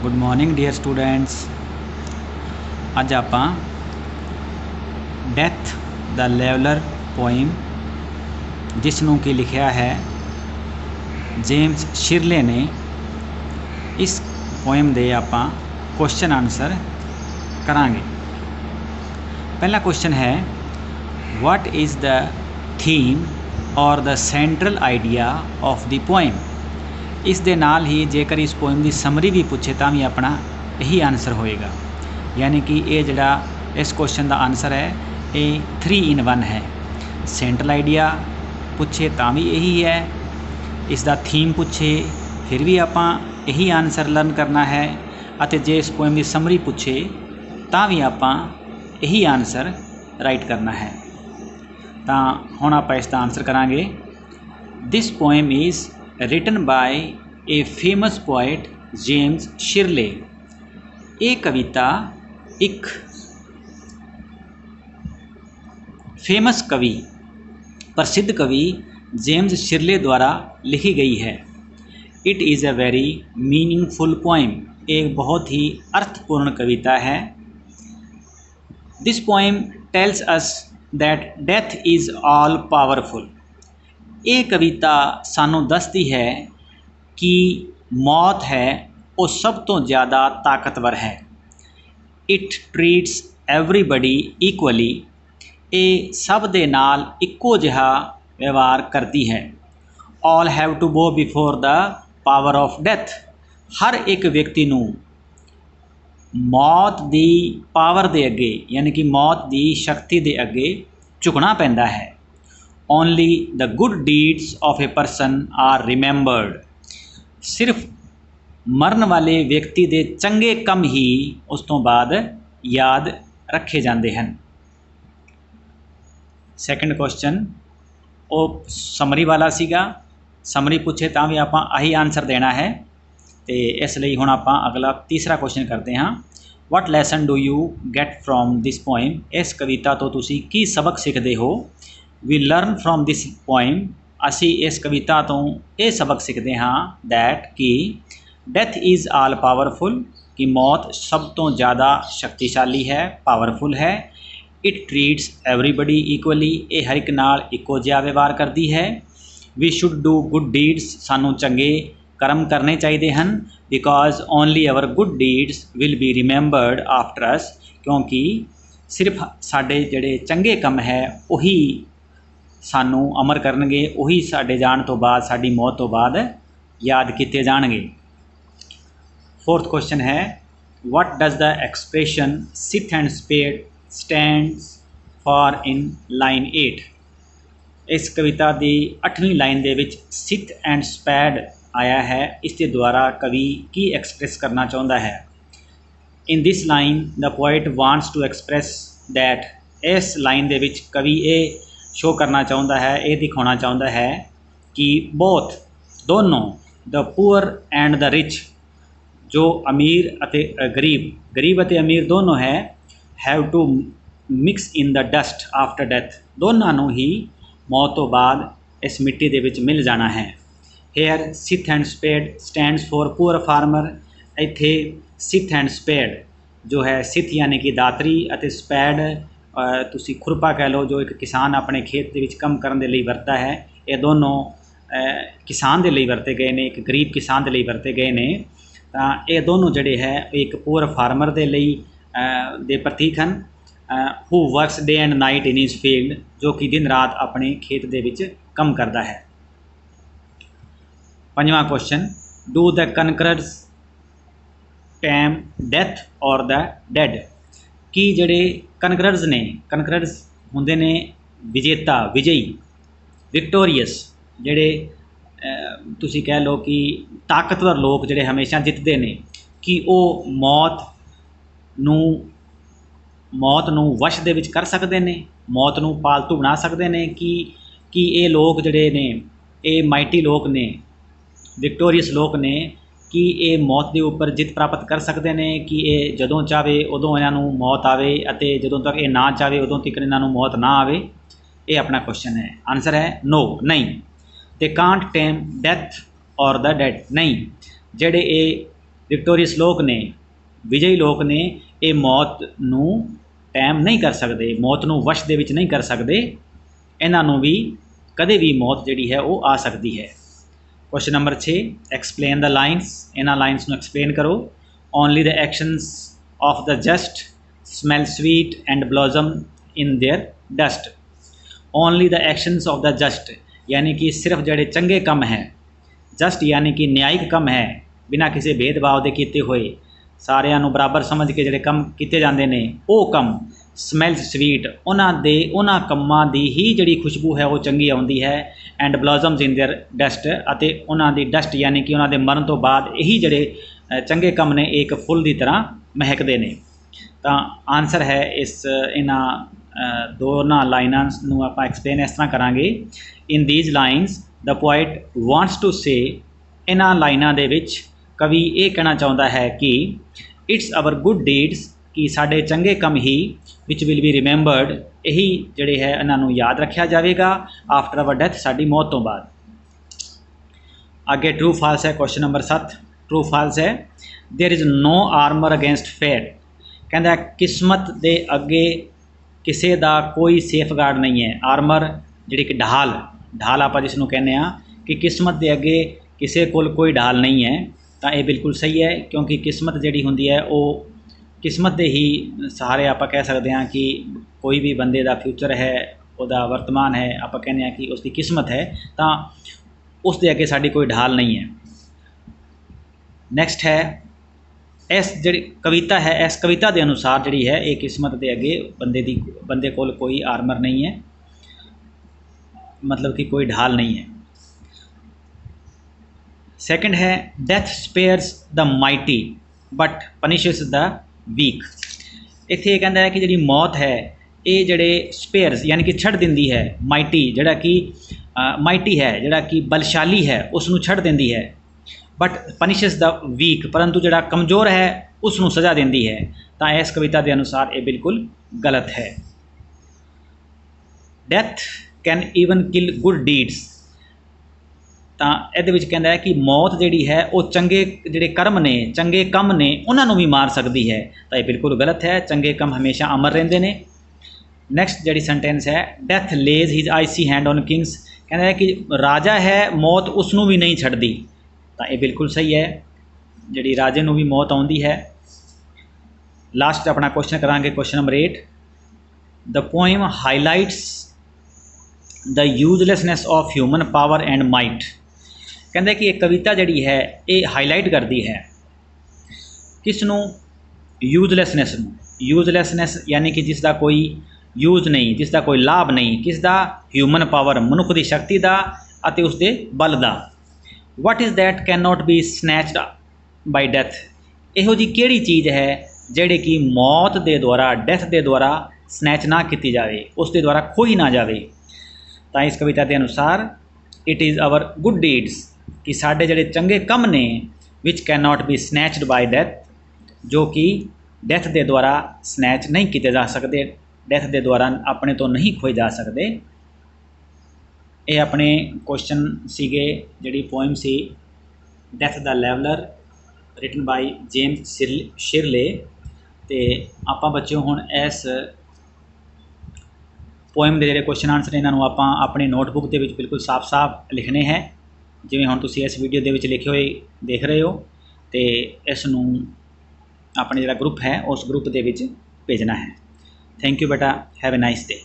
Good morning dear students. अज आपां death the leveller poem जिसनों कि लिखिया है जेम्स शिरले ने, इस पोइम दे आपां क्वेश्चन आंसर करांगे। पहला क्वेश्चन है व्हाट इज़ द थीम और the central idea of the poem. इस दे नाल ही जेकर इस पोइम की समरी भी पूछे तो भी अपना यही आंसर होएगा, यानी कि ये जड़ा इस क्वेश्चन का आंसर है ये 3 in 1 है। सेंट्रल आइडिया पूछे तो भी यही है, इसका थीम पूछे फिर भी आपां यही आंसर लर्न करना है, अते जे इस पोइम की समरी पूछे तो भी आपां यही आंसर राइट करना है। तो हुण आपां इसका आंसर करांगे। This poem is written by a famous poet James Shirley. ये कविता एक फेमस कवि प्रसिद्ध कवि जेम्स शिरले द्वारा लिखी गई है। It is a very meaningful poem. एक बहुत ही अर्थपूर्ण कविता है। This poem tells us that death is all powerful. ये कविता सानू दसती है कि मौत है वो सब तो ज़्यादा ताकतवर है। It treats everybody equally. ये सब दे नाल इक्को जिहा व्यवहार करती है। All have to go before the power of death. हर एक व्यक्ति नू मौत दी पावर दे अगे, यानी कि मौत दी शक्ति दे अगे झुकना पैंदा है। Only the good deeds of a person are remembered. सिर्फ मरन वाले व्यक्ति दे चंगे कम ही उस तो बाद याद रखे जाते हैं। सैकेंड क्वेश्चन वो समरी वाला सीगा। समरी पूछे तो भी आपां आही आंसर देना है, तो इसलिए हुण आपां अगला तीसरा क्वेश्चन करते हाँ। What lesson do you get from this poem. इस कविता तो तुसी की सबक सीखते हो। We learn from this poem. असी इस कविता तो ये सबक सीखते हाँ दैट कि डेथ इज़ ऑल पावरफुल, कि मौत सब तो ज़्यादा शक्तिशाली है, पावरफुल है। It treats everybody equally. ये हर एक नाल इक्को जिहा व्यवहार करती है। We should do good deeds. सानू चंगे कर्म करने चाहिए हैं। Because only our good deeds will be remembered after us. क्योंकि सिर्फ साडे जड़े चंगे कम है वही सानू अमर करनगे, वही साडे जाण तो बाद, साडी मौत तो बाद याद किए जाणगे। फोर्थ क्वेश्चन है what does the expression sith and spade stands for in line 8। इस कविता की 8वीं लाइन दे विच सिथ एंड स्पैड आया है। इसके द्वारा कवि की एक्सप्रेस करना चाहता है। In this line the poet wants to express that. इस लाइन दे विच कवि ये शो करना चाहता है, ये दिखाना चाहता है कि बोथ दोनों the poor and the rich, जो अमीर अते गरीब, गरीब अते अमीर दोनों है, have to mix in the dust after death. दोनों ही मौत तो बाद इस मिट्टी दे विच मिल जाना है। Here scythe and spade stands for poor farmer. इत्थे सिथ एंड स्पेड जो है, सिथ यानी कि दातरी अते स्पैड तुसी खुरपा कह लो, जो एक किसान अपने खेत के काम करने लई वरता है। ये दोनों किसान के लिए वरते गए ने, एक गरीब किसान के लिए वरते गए ने। तो ये दोनों जड़े है एक पुअर फार्मर के लिए दे प्रतीक हैं। Who works day and night in his field, जो कि दिन रात अपने खेत दे विच काम करता है। पंजवां question do the conquerors tame death और द डेड। कि जड़े कनकरर्स ने, कनकरर्स होंदे ने विजेता, विजयी, विक्टोरीअस, जड़े तुसी कह लो कि ताकतवर लोग जड़े हमेशा जितते हैं, कि वो मौत नू वश दे विच कर सकते हैं, मौत नू पालतू बना सकते हैं। कि ये लोग जड़े ने, ये माइटी लोग ने, विक्टोरीअस लोग ने, कि ये मौत के उपर जित प्राप्त कर सकते हैं, कि ये जदों चाहे उदों इन्हों मौत आवे, अते जदों तक ये ना चाहे उदों तक इन्हों मौत ना आवे। ये अपना क्वेश्चन है। आंसर है नो, नहीं। दे कांट टेम डेथ और द डेड। नहीं, जड़े ये ਵਿਕਟੋਰੀਅਸ ਲੋਕ ਨੇ, ਵਿਜयी ਲੋਕ ਨੇ, ਇਹ ਮੌਤ ਨੂੰ ਟਾਈਮ ਨਹੀਂ ਕਰ ਸਕਦੇ, ਮੌਤ ਨੂੰ ਵਸ਼ ਦੇ ਵਿੱਚ ਨਹੀਂ ਕਰ ਸਕਦੇ। ਇਹਨਾਂ ਨੂੰ ਵੀ ਕਦੇ ਵੀ ਮੌਤ ਜਿਹੜੀ ਹੈ ਉਹ ਆ ਸਕਦੀ ਹੈ। Question number 6, explain the lines. ਇਹਨਾਂ ਲਾਈਨਸ ਨੂੰ ਐਕਸਪਲੇਨ ਕਰੋ। Only the actions of the just smell sweet and blossom in their dust. Only the actions of the just यानी कि सिर्फ ਜਿਹੜੇ ਚੰਗੇ ਕੰਮ ਹੈ, ਜਸਟ यानी कि ਨਿਆਇਕ ਕੰਮ ਹੈ, ਬਿਨਾਂ ਕਿਸੇ ਭੇਦਭਾਵ ਦੇ ਕੀਤੇ ਹੋਏ, ਸਾਰਿਆਂ ਨੂੰ ਬਰਾਬਰ ਸਮਝ ਕੇ ਜਿਹੜੇ ਕੰਮ ਕੀਤੇ ਜਾਂਦੇ ਨੇ, ਉਹ ਕੰਮ ਸਮੈਲਸ ਸਵੀਟ, ਉਹਨਾਂ ਕੰਮਾਂ ਦੀ ਹੀ ਜਿਹੜੀ ਖੁਸ਼ਬੂ ਹੈ ਉਹ ਚੰਗੀ ਆਉਂਦੀ ਹੈ। ਐਂਡ ਬਲॉसम्स ਇਨ देयर ਡਸਟ, ਅਤੇ ਉਹਨਾਂ ਦੀ ਡਸਟ यानी कि ਉਹਨਾਂ ਦੇ ਮਰਨ ਤੋਂ ਬਾਅਦ ਇਹੀ ਜਿਹੜੇ ਚੰਗੇ ਕੰਮ ਨੇ ਇਹ ਇੱਕ ਫੁੱਲ ਦੀ ਤਰ੍ਹਾਂ ਮਹਿਕਦੇ ਨੇ। ਤਾਂ ਆਨਸਰ ਹੈ ਇਹਨਾਂ ਦੋਨਾਂ ਲਾਈਨਾਂ ਨੂੰ ਆਪਾਂ ਐਕਸਪਲੇਨ ਇਸ ਤਰ੍ਹਾਂ ਕਰਾਂਗੇ। In these lines the poet wants to say, ਇਹਨਾਂ ਲਾਈਨਾਂ ਦੇ ਵਿੱਚ ਕਵੀ ਇਹ ਕਹਿਣਾ ਚਾਹੁੰਦਾ ਹੈ ਕਿ ਇਟਸ ਆਵਰ ਗੁੱਡ ਡੀਡਸ, ਕਿ ਸਾਡੇ ਚੰਗੇ ਕੰਮ ਹੀ ਵਿਚ ਵਿਲ ਬੀ ਰਿਮੈਂਬਰਡ, ਇਹੀ ਜਿਹੜੇ ਹੈ ਇਹਨਾਂ ਨੂੰ ਯਾਦ ਰੱਖਿਆ ਜਾਵੇਗਾ ਆਫਟਰ ਆਵਰ ਡੈਥ, ਸਾਡੀ ਮੌਤ ਤੋਂ ਬਾਅਦ। ਅੱਗੇ ਟਰੂ ਫਾਲਸ ਹੈ। ਕੁਐਸਚਨ ਨੰਬਰ 7 ਟਰੂ ਫਾਲਸ ਹੈ। ਦੇयर इज़ नो ਆਰਮਰ ਅਗੇਂਸਟ ਫੇਟ। ਕਹਿੰਦਾ ਕਿਸਮਤ ਦੇ ਅੱਗੇ ਕਿਸੇ ਦਾ ਕੋਈ ਸੇਫਗਾਰਡ ਨਹੀਂ ਹੈ। ਆਰਮਰ ਜਿਹੜੀ ਕਿ ਢਾਲ ਆਪਾਂ ਜਿਸ ਨੂੰ ਕਹਿੰਦੇ ਹਾਂ ਕਿ ਕਿਸਮਤ ਦੇ ਅੱਗੇ ਕਿਸੇ ਕੋਲ ਕੋਈ ਢਾਲ ਨਹੀਂ ਹੈ। ਤਾਂ ਇਹ ਬਿਲਕੁਲ ਸਹੀ ਹੈ, ਕਿਉਂਕਿ ਕਿਸਮਤ ਜਿਹੜੀ ਹੁੰਦੀ ਹੈ ਉਹ ਕਿਸਮਤ ਦੇ ਹੀ ਸਹਾਰੇ ਆਪਾਂ ਕਹਿ ਸਕਦੇ ਹਾਂ ਕਿ ਕੋਈ ਵੀ ਬੰਦੇ ਦਾ ਫਿਊਚਰ ਹੈ, ਉਹਦਾ ਵਰਤਮਾਨ ਹੈ, ਆਪਾਂ ਕਹਿੰਦੇ ਹਾਂ ਕਿ ਉਸ ਦੀ ਕਿਸਮਤ ਹੈ, ਤਾਂ ਉਸ ਦੇ ਅੱਗੇ ਸਾਡੀ ਕੋਈ ਢਾਲ ਨਹੀਂ ਹੈ। ਨੈਕਸਟ ਹੈ, ਇਸ ਜਿਹੜੀ ਕਵਿਤਾ ਹੈ, ਇਸ ਕਵਿਤਾ ਦੇ ਅਨੁਸਾਰ ਜਿਹੜੀ ਹੈ ਇਹ ਕਿਸਮਤ ਦੇ ਅੱਗੇ ਬੰਦੇ ਕੋਲ ਕੋਈ ਆਰਮਰ ਨਹੀਂ ਹੈ, मतलब कि कोई ढाल नहीं है। सेकंड है, death spares the mighty but punishes the weak. इत्थे कहता है कि जी मौत है ये जड़े स्पेयर्स यानी कि छड़ दिंदी है, माइटी जड़ा कि माइटी है जड़ा कि बलशाली है उसनू छड़ दिंदी है, बट पनिशेस द वीक परंतु जड़ा कमज़ोर है उसनू सज़ा दिंदी है। तो इस कविता के अनुसार ये बिल्कुल गलत है। Death can even kill good deeds. तो ये कहता है कि मौत जी है वो चंगे जोड़े कर्म ने, चंगे कम ने, उन्होंने भी मार सकती है। तो ये बिल्कुल गलत है, चंगे कम हमेशा अमर रेंदे ने। नैक्सट जी सेंटेंस है, death lays his icy hand on kings. कहता है कि राजा है मौत उसनू भी नहीं छड्डी। तो ये बिल्कुल सही है, जी राजे नू भी मौत आउंदी है। लास्ट अपना क्वेश्चन करांगे, question number 8। The poem highlights the uselessness of human power and might. कहते कि एक कविता जी है ये हाईलाइट करती है किसनू, यूजलैसनैस नू। यूजलैसनैस यानी कि जिसका कोई यूज नहीं, जिसका कोई लाभ नहीं, किसका, ह्यूमन पावर मनुख की शक्ति का अते उसके बल का। What is that can not be snatched by death. इहो जी केड़ी चीज़ है जिहड़ी कि मौत के द्वारा, डेथ के द्वारा स्नैच ना की जाए, उसके द्वारा खोई ना जाए। तो इस कविता के अनुसार it is our good deeds, कि साढ़े जड़े चंगे कम ने which can not be snatched by death, जो कि डेथ के द्वारा स्नैच नहीं किए जा सकते, डेथ के द्वारा अपने तो नहीं खोए जा सकते। ये अपने क्वेश्चन सीगे, जी पोएम सी death the leveller written by James Shirley. तो आप बच्चों हुण इस पोएम के जोड़े क्वेश्चन आंसर इन्हों आप अपनी नोटबुक के बिल्कुल साफ साफ लिखने हैं, जिवें हुण तुसीं इस वीडियो के लिखे हुए देख रहे हो। तो इसनूं अपने जोड़ा ग्रुप है उस ग्रुप के भेजना है। थैंक यू बेटा, हैव ए नाइस डे।